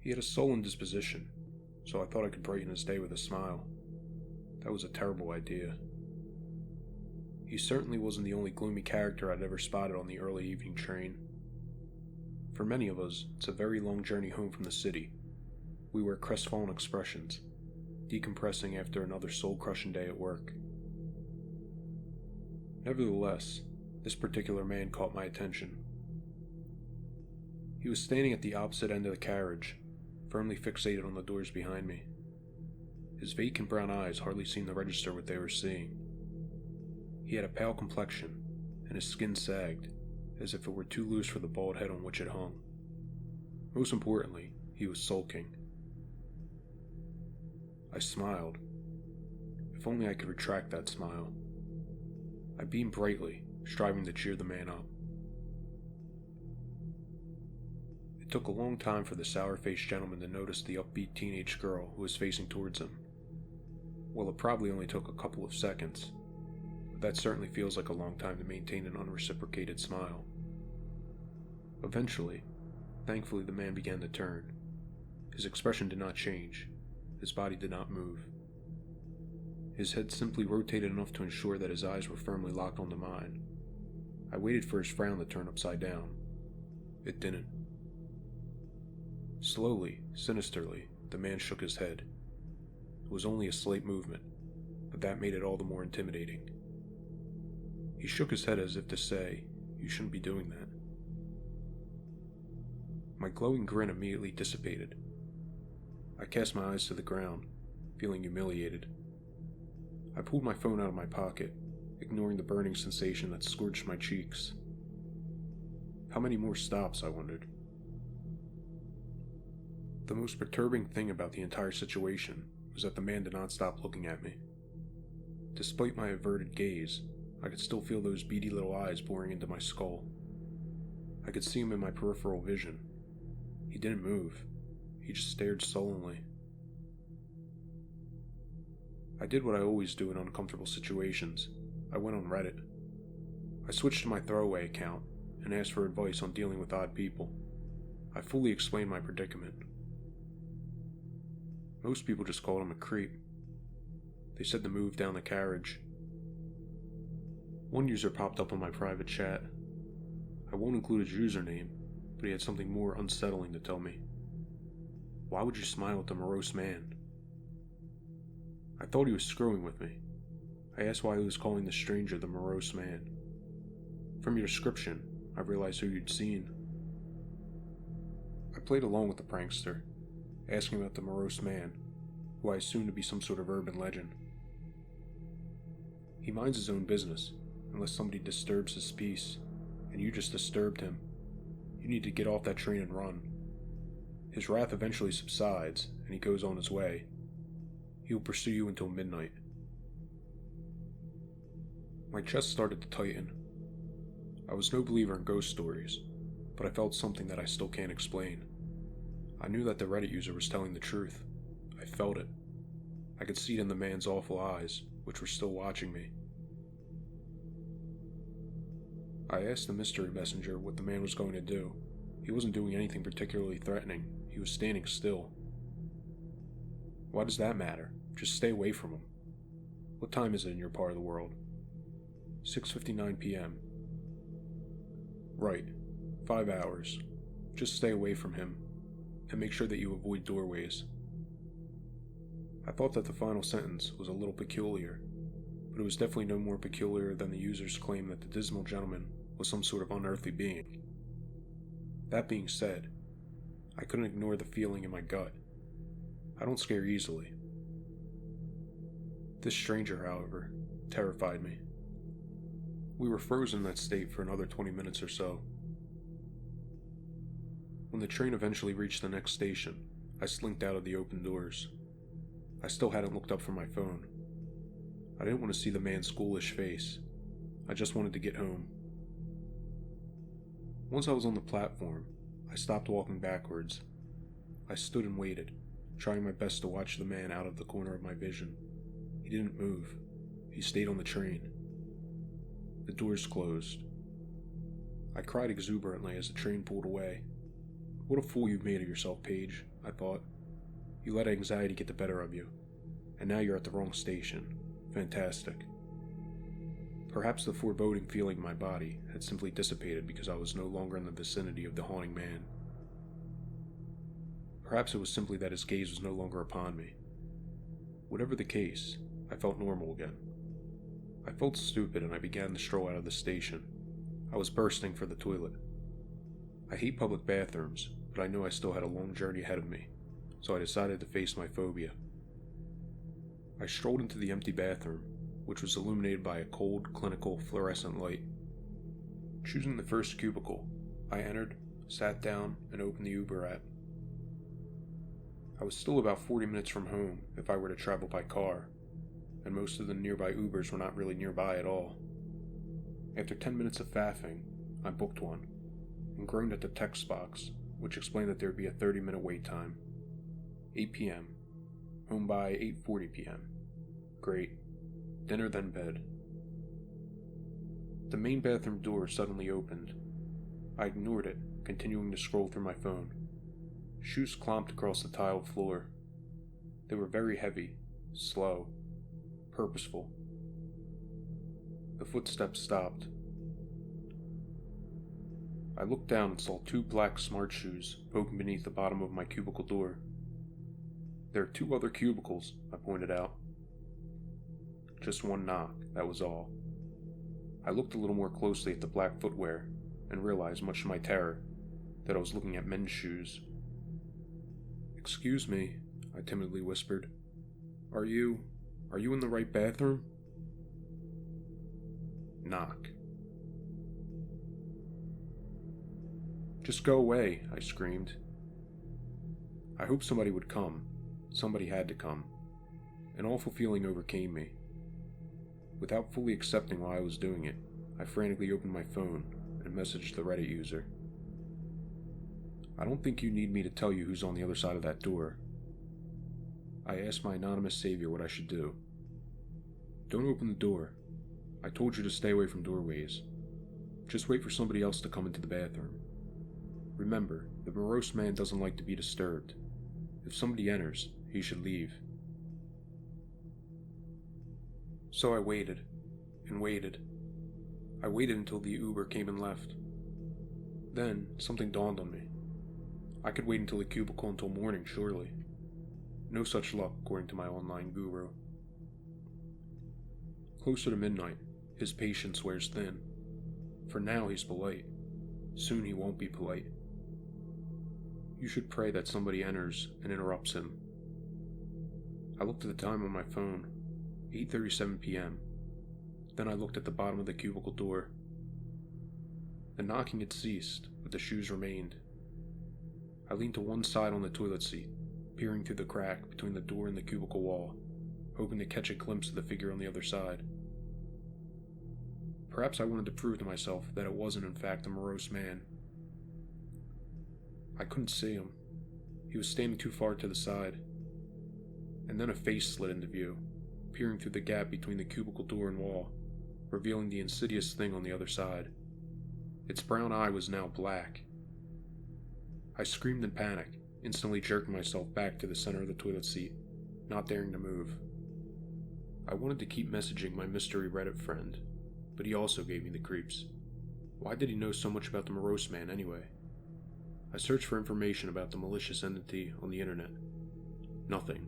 He had a sullen disposition, so I thought I could brighten his day with a smile. That was a terrible idea. He certainly wasn't the only gloomy character I'd ever spotted on the early evening train. For many of us, it's a very long journey home from the city. We wear crestfallen expressions, decompressing after another soul-crushing day at work. Nevertheless, this particular man caught my attention. He was standing at the opposite end of the carriage, firmly fixated on the doors behind me. His vacant brown eyes hardly seemed to register what they were seeing. He had a pale complexion, and his skin sagged, as if it were too loose for the bald head on which it hung. Most importantly, he was sulking. I smiled. If only I could retract that smile. I beamed brightly, striving to cheer the man up. It took a long time for the sour-faced gentleman to notice the upbeat teenage girl who was facing towards him. Well, it probably only took a couple of seconds. That certainly feels like a long time to maintain an unreciprocated smile. Eventually, thankfully, the man began to turn. His expression did not change. His body did not move. His head simply rotated enough to ensure that his eyes were firmly locked onto mine. I waited for his frown to turn upside down. It didn't. Slowly, sinisterly, the man shook his head. It was only a slight movement, but that made it all the more intimidating. He shook his head as if to say, "You shouldn't be doing that." My glowing grin immediately dissipated. I cast my eyes to the ground, feeling humiliated. I pulled my phone out of my pocket, ignoring the burning sensation that scorched my cheeks. How many more stops, I wondered. The most perturbing thing about the entire situation was that the man did not stop looking at me. Despite my averted gaze, I could still feel those beady little eyes boring into my skull. I could see him in my peripheral vision. He didn't move. He just stared sullenly. I did what I always do in uncomfortable situations. I went on Reddit. I switched to my throwaway account and asked for advice on dealing with odd people. I fully explained my predicament. Most people just called him a creep. They said to move down the carriage. One user popped up on my private chat. I won't include his username, but he had something more unsettling to tell me. Why would you smile at the Morose Man? I thought he was screwing with me. I asked why he was calling the stranger the Morose Man. From your description, I realized who you'd seen. I played along with the prankster, asking about the Morose Man, who I assumed to be some sort of urban legend. He minds his own business, unless somebody disturbs his peace, and you just disturbed him. You need to get off that train and run. His wrath eventually subsides, and he goes on his way. He will pursue you until midnight. My chest started to tighten. I was no believer in ghost stories, but I felt something that I still can't explain. I knew that the Reddit user was telling the truth. I felt it. I could see it in the man's awful eyes, which were still watching me. I asked the mystery messenger what the man was going to do. He wasn't doing anything particularly threatening. He was standing still. Why does that matter? Just stay away from him. What time is it in your part of the world? 6:59 p.m. Right. 5 hours. Just stay away from him, and make sure that you avoid doorways. I thought that the final sentence was a little peculiar, but it was definitely no more peculiar than the user's claim that the dismal gentleman was some sort of unearthly being. That being said, I couldn't ignore the feeling in my gut. I don't scare easily. This stranger, however, terrified me. We were frozen in that state for another 20 minutes or so. When the train eventually reached the next station, I slinked out of the open doors. I still hadn't looked up from my phone. I didn't want to see the man's ghoulish face. I just wanted to get home. Once I was on the platform, I stopped walking backwards. I stood and waited, trying my best to watch the man out of the corner of my vision. He didn't move. He stayed on the train. The doors closed. I cried exuberantly as the train pulled away. What a fool you've made of yourself, Paige, I thought. You let anxiety get the better of you, and now you're at the wrong station. Fantastic. Perhaps the foreboding feeling in my body had simply dissipated because I was no longer in the vicinity of the haunting man. Perhaps it was simply that his gaze was no longer upon me. Whatever the case, I felt normal again. I felt stupid and I began to stroll out of the station. I was bursting for the toilet. I hate public bathrooms, but I knew I still had a long journey ahead of me, so I decided to face my phobia. I strolled into the empty bathroom, which was illuminated by a cold, clinical, fluorescent light. Choosing the first cubicle, I entered, sat down, and opened the Uber app. I was still about 40 minutes from home if I were to travel by car, and most of the nearby Ubers were not really nearby at all. After 10 minutes of faffing, I booked one, and groaned at the text box, which explained that there would be a 30-minute wait time. 8 p.m. Home by 8:40 p.m. Great. Dinner then bed. The main bathroom door suddenly opened. I ignored it, continuing to scroll through my phone. Shoes clomped across the tiled floor. They were very heavy, slow, purposeful. The footsteps stopped. I looked down and saw 2 black smart shoes poking beneath the bottom of my cubicle door. There are 2 other cubicles, I pointed out. Just one knock, that was all. I looked a little more closely at the black footwear and realized, much to my terror, that I was looking at men's shoes. "Excuse me," I timidly whispered. Are you in the right bathroom?" Knock. "Just go away," I screamed. I hoped somebody would come. Somebody had to come. An awful feeling overcame me. Without fully accepting why I was doing it, I frantically opened my phone and messaged the Reddit user. "I don't think you need me to tell you who's on the other side of that door." I asked my anonymous savior what I should do. "Don't open the door. I told you to stay away from doorways. Just wait for somebody else to come into the bathroom. Remember, the Morose Man doesn't like to be disturbed. If somebody enters, he should leave." So I waited, and waited. I waited until the Uber came and left. Then, something dawned on me. I could wait until the cubicle until morning, surely. No such luck, according to my online guru. Closer to midnight, his patience wears thin. For now he's polite. Soon he won't be polite. You should pray that somebody enters and interrupts him. I looked at the time on my phone, 8:37 p.m. Then I looked at the bottom of the cubicle door. The knocking had ceased, but the shoes remained. I leaned to one side on the toilet seat, peering through the crack between the door and the cubicle wall, hoping to catch a glimpse of the figure on the other side. Perhaps I wanted to prove to myself that it wasn't in fact a Morose Man. I couldn't see him. He was standing too far to the side. And then a face slid into view, peering through the gap between the cubicle door and wall, revealing the insidious thing on the other side. Its brown eye was now black. I screamed in panic, instantly jerking myself back to the center of the toilet seat, not daring to move. I wanted to keep messaging my mystery Reddit friend, but he also gave me the creeps. Why did he know so much about the Morose Man anyway? I searched for information about the malicious entity on the internet. Nothing.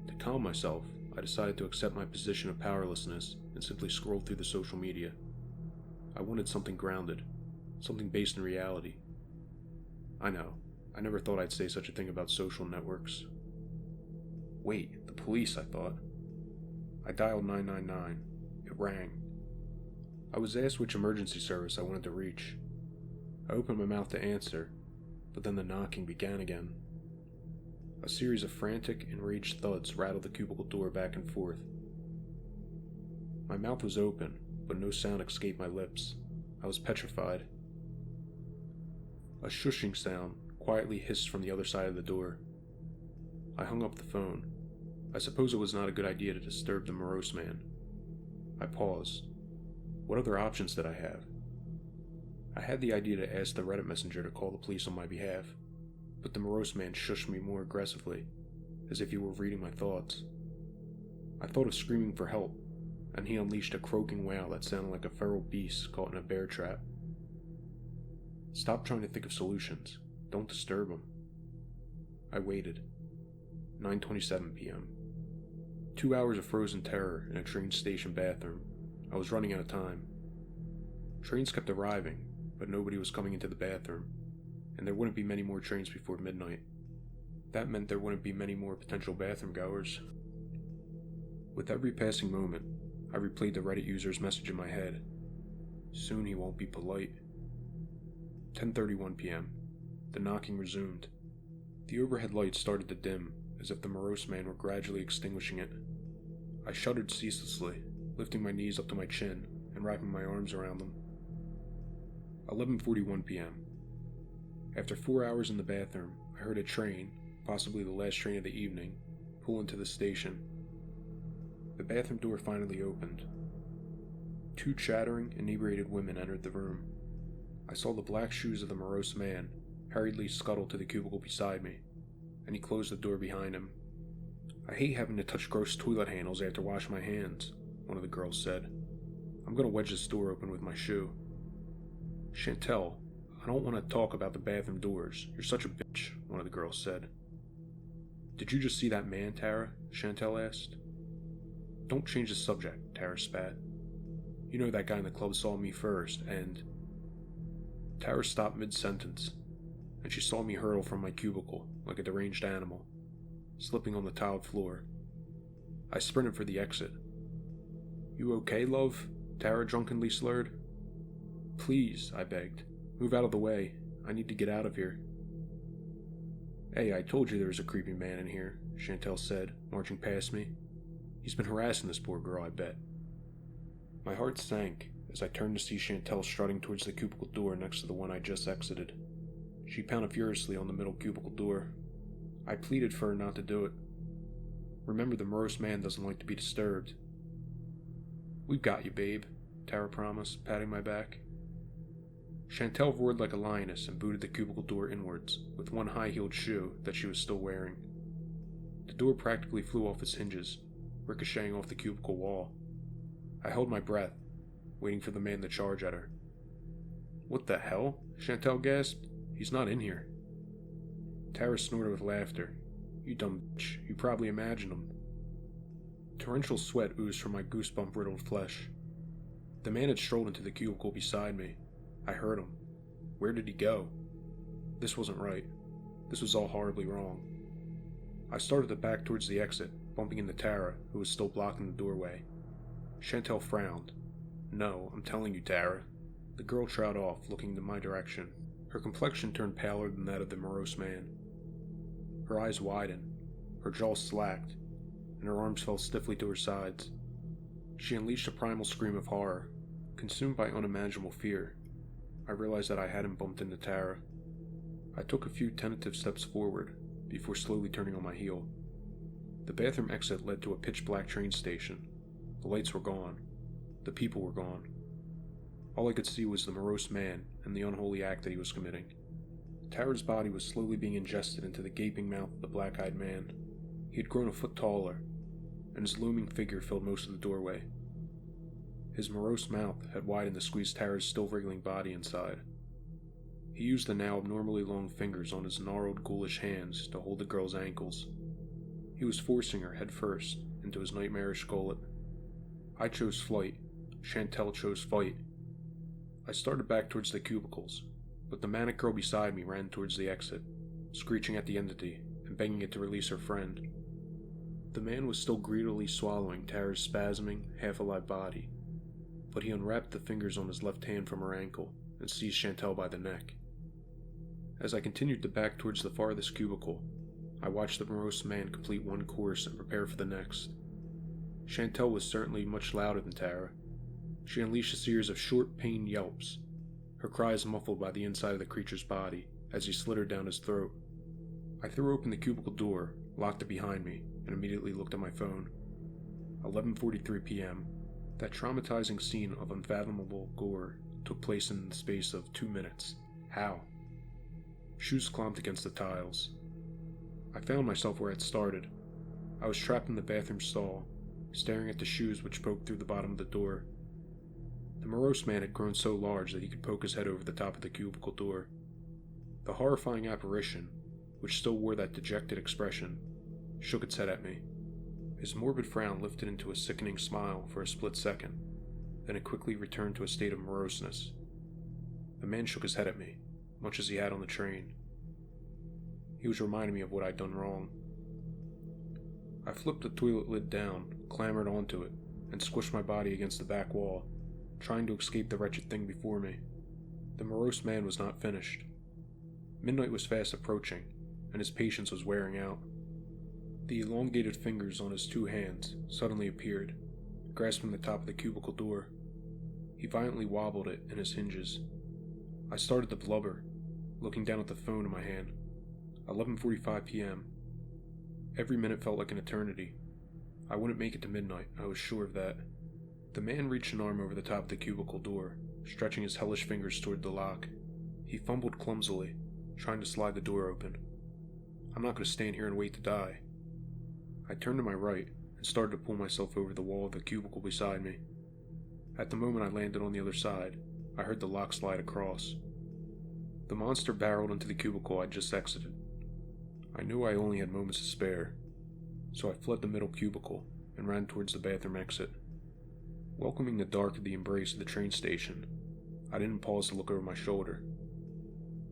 To calm myself, I decided to accept my position of powerlessness and simply scrolled through the social media. I wanted something grounded, something based in reality. I know, I never thought I'd say such a thing about social networks. Wait, the police, I thought. I dialed 999. It rang. I was asked which emergency service I wanted to reach. I opened my mouth to answer, but then the knocking began again. A series of frantic, enraged thuds rattled the cubicle door back and forth. My mouth was open, but no sound escaped my lips. I was petrified. A shushing sound quietly hissed from the other side of the door. I hung up the phone. I suppose it was not a good idea to disturb the Morose Man. I paused. What other options did I have? I had the idea to ask the Reddit messenger to call the police on my behalf, but the Morose Man shushed me more aggressively, as if he were reading my thoughts. I thought of screaming for help, and he unleashed a croaking wail that sounded like a feral beast caught in a bear trap. Stop trying to think of solutions. Don't disturb him. I waited. 9:27 p.m. 2 hours of frozen terror in a train station bathroom. I was running out of time. Trains kept arriving, but nobody was coming into the bathroom, and there wouldn't be many more trains before midnight. That meant there wouldn't be many more potential bathroom goers. With every passing moment, I replayed the Reddit user's message in my head. Soon he won't be polite. 10:31 p.m. The knocking resumed. The overhead lights started to dim, as if the Morose Man were gradually extinguishing it. I shuddered ceaselessly, lifting my knees up to my chin and wrapping my arms around them. 11:41 p.m. After 4 hours in the bathroom, I heard a train, possibly the last train of the evening, pull into the station. The bathroom door finally opened. 2 chattering, inebriated women entered the room. I saw the black shoes of the Morose Man hurriedly scuttle to the cubicle beside me, and he closed the door behind him. I hate having to touch gross toilet handles after washing my hands, one of the girls said. I'm going to wedge this door open with my shoe. Chantel, I don't want to talk about the bathroom doors. You're such a bitch, one of the girls said. Did you just see that man, Tara? Chantel asked. Don't change the subject, Tara spat. You know that guy in the club saw me first, and... Tara stopped mid-sentence, and she saw me hurtle from my cubicle like a deranged animal, slipping on the tiled floor. I sprinted for the exit. You okay, love? Tara drunkenly slurred. Please, I begged. Move out of the way. I need to get out of here. Hey, I told you there was a creepy man in here, Chantel said, marching past me. He's been harassing this poor girl, I bet. My heart sank as I turned to see Chantel strutting towards the cubicle door next to the one I just exited. She pounded furiously on the middle cubicle door. I pleaded for her not to do it. Remember, the Morose Man doesn't like to be disturbed. We've got you, babe, Tara promised, patting my back. Chantel roared like a lioness and booted the cubicle door inwards, with one high-heeled shoe that she was still wearing. The door practically flew off its hinges, ricocheting off the cubicle wall. I held my breath, waiting for the man to charge at her. What the hell? Chantel gasped. He's not in here. Tara snorted with laughter. You dumb bitch, you probably imagined him. Torrential sweat oozed from my goosebump-riddled flesh. The man had strolled into the cubicle beside me. I heard him. Where did he go? This wasn't right. This was all horribly wrong. I started to back towards the exit, bumping into Tara, who was still blocking the doorway. Chantel frowned. No, I'm telling you, Tara. The girl trotted off, looking in my direction. Her complexion turned paler than that of the Morose Man. Her eyes widened, her jaw slacked, and her arms fell stiffly to her sides. She unleashed a primal scream of horror. Consumed by unimaginable fear, I realized that I hadn't bumped into Tara. I took a few tentative steps forward, before slowly turning on my heel. The bathroom exit led to a pitch-black train station. The lights were gone. The people were gone. All I could see was the Morose Man and the unholy act that he was committing. Tara's body was slowly being ingested into the gaping mouth of the black-eyed man. He had grown a foot taller, and his looming figure filled most of the doorway. His morose mouth had widened to squeeze Tara's still wriggling body inside. He used the now abnormally long fingers on his gnarled, ghoulish hands to hold the girl's ankles. He was forcing her head first into his nightmarish gullet. I chose flight. Chantel chose fight. I started back towards the cubicles, but the manic girl beside me ran towards the exit, screeching at the entity and begging it to release her friend. The man was still greedily swallowing Tara's spasming, half-alive body, but he unwrapped the fingers on his left hand from her ankle and seized Chantel by the neck. As I continued to back towards the farthest cubicle, I watched the Morose Man complete one course and prepare for the next. Chantel was certainly much louder than Tara. She unleashed a series of short, pained yelps, her cries muffled by the inside of the creature's body as he slid her down his throat. I threw open the cubicle door, locked it behind me, and immediately looked at my phone. 11:43 p.m. That traumatizing scene of unfathomable gore took place in the space of 2 minutes. How? Shoes clomped against the tiles. I found myself where I'd started. I was trapped in the bathroom stall, staring at the shoes which poked through the bottom of the door. The Morose Man had grown so large that he could poke his head over the top of the cubicle door. The horrifying apparition, which still wore that dejected expression, shook its head at me. His morbid frown lifted into a sickening smile for a split second, then it quickly returned to a state of moroseness. The man shook his head at me, much as he had on the train. He was reminding me of what I'd done wrong. I flipped the toilet lid down, clambered onto it, and squished my body against the back wall, trying to escape the wretched thing before me. The Morose Man was not finished. Midnight was fast approaching, and his patience was wearing out. The elongated fingers on his 2 hands suddenly appeared, grasping the top of the cubicle door. He violently wobbled it in his hinges. I started to blubber, looking down at the phone in my hand. 11:45 p.m. Every minute felt like an eternity. I wouldn't make it to midnight, I was sure of that. The man reached an arm over the top of the cubicle door, stretching his hellish fingers toward the lock. He fumbled clumsily, trying to slide the door open. I'm not going to stand here and wait to die. I turned to my right and started to pull myself over the wall of the cubicle beside me. At the moment I landed on the other side, I heard the lock slide across. The monster barreled into the cubicle I'd just exited. I knew I only had moments to spare, so I fled the middle cubicle and ran towards the bathroom exit. Welcoming the dark of the embrace of the train station, I didn't pause to look over my shoulder.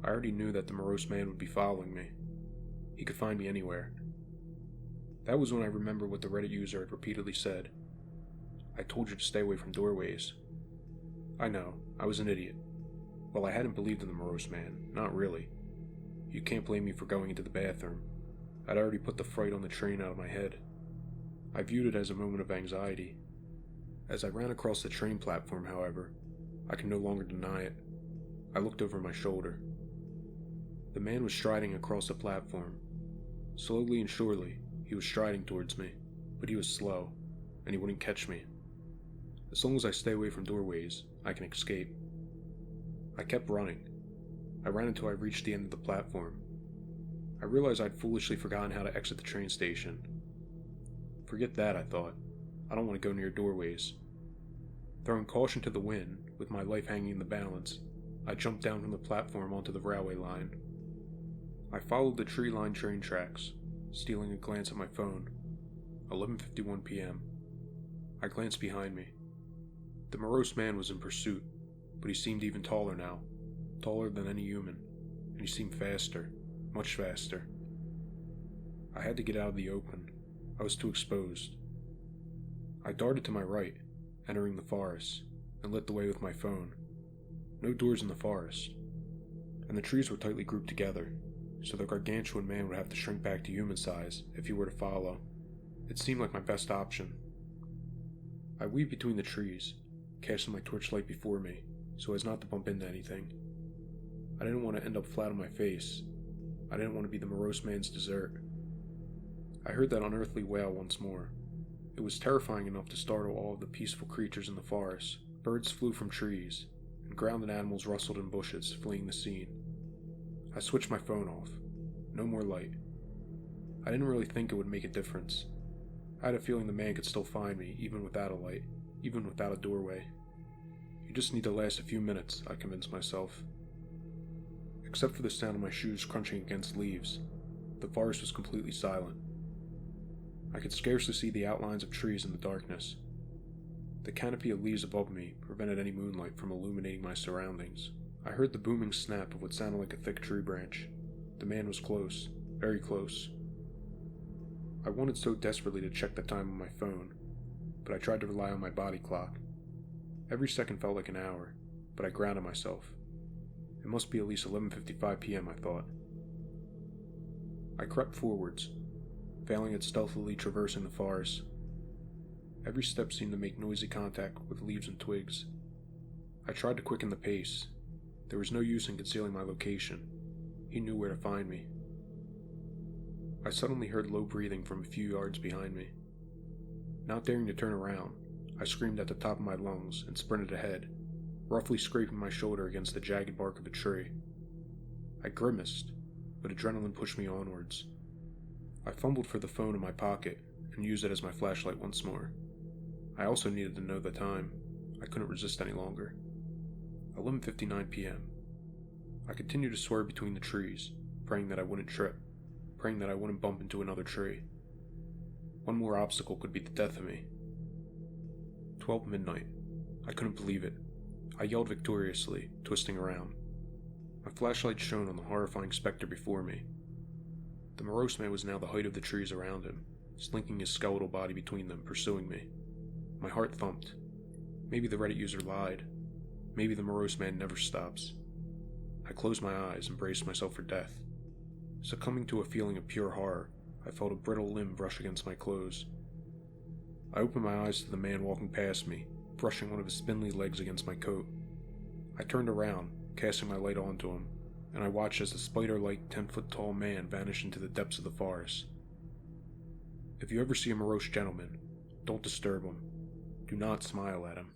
I already knew that the Morose Man would be following me. He could find me anywhere. That was when I remembered what the Reddit user had repeatedly said. I told you to stay away from doorways. I know, I was an idiot. Well, I hadn't believed in the Morose Man, not really. You can't blame me for going into the bathroom. I'd already put the fright on the train out of my head. I viewed it as a moment of anxiety. As I ran across the train platform, however, I could no longer deny it. I looked over my shoulder. The man was striding across the platform. Slowly and surely, he was striding towards me, but he was slow, and he wouldn't catch me. As long as I stay away from doorways, I can escape. I kept running. I ran until I reached the end of the platform. I realized I'd foolishly forgotten how to exit the train station. Forget that, I thought. I don't want to go near doorways. Throwing caution to the wind, with my life hanging in the balance, I jumped down from the platform onto the railway line. I followed the tree-lined train tracks, stealing a glance at my phone. 11:51 p.m. I glanced behind me. The Morose Man was in pursuit, but he seemed even taller now, taller than any human, and he seemed faster, much faster. I had to get out of the open. I was too exposed. I darted to my right, entering the forest, and lit the way with my phone. No doors in the forest, and the trees were tightly grouped together, so the gargantuan man would have to shrink back to human size if he were to follow. It seemed like my best option. I weaved between the trees, casting my torchlight before me so as not to bump into anything. I didn't want to end up flat on my face. I didn't want to be the Morose Man's dessert. I heard that unearthly wail once more. It was terrifying enough to startle all of the peaceful creatures in the forest. Birds flew from trees, and grounded animals rustled in bushes, fleeing the scene. I switched my phone off. No more light. I didn't really think it would make a difference. I had a feeling the man could still find me, even without a light, even without a doorway. You just need to last a few minutes, I convinced myself. Except for the sound of my shoes crunching against leaves, the forest was completely silent. I could scarcely see the outlines of trees in the darkness. The canopy of leaves above me prevented any moonlight from illuminating my surroundings. I heard the booming snap of what sounded like a thick tree branch. The man was close, very close. I wanted so desperately to check the time on my phone, but I tried to rely on my body clock. Every second felt like an hour, but I grounded myself. It must be at least 11:55 p.m., I thought. I crept forwards, failing at stealthily traversing the forest. Every step seemed to make noisy contact with leaves and twigs. I tried to quicken the pace. There was no use in concealing my location. He knew where to find me. I suddenly heard low breathing from a few yards behind me. Not daring to turn around, I screamed at the top of my lungs and sprinted ahead. roughly scraping my shoulder against the jagged bark of a tree. I grimaced, but adrenaline pushed me onwards. I fumbled for the phone in my pocket and used it as my flashlight once more. I also needed to know the time. I couldn't resist any longer. 11:59 p.m. I continued to swerve between the trees, praying that I wouldn't trip, praying that I wouldn't bump into another tree. One more obstacle could be the death of me. 12 midnight. I couldn't believe it. I yelled victoriously, twisting around. My flashlight shone on the horrifying specter before me. The Morose Man was now the height of the trees around him, slinking his skeletal body between them, pursuing me. My heart thumped. Maybe the Reddit user lied. Maybe the Morose Man never stops. I closed my eyes and braced myself for death. Succumbing to a feeling of pure horror, I felt a brittle limb brush against my clothes. I opened my eyes to the man walking past me, brushing one of his spindly legs against my coat. I turned around, casting my light onto him, and I watched as the spider-like 10-foot-tall man vanished into the depths of the forest. If you ever see a morose gentleman, don't disturb him. Do not smile at him.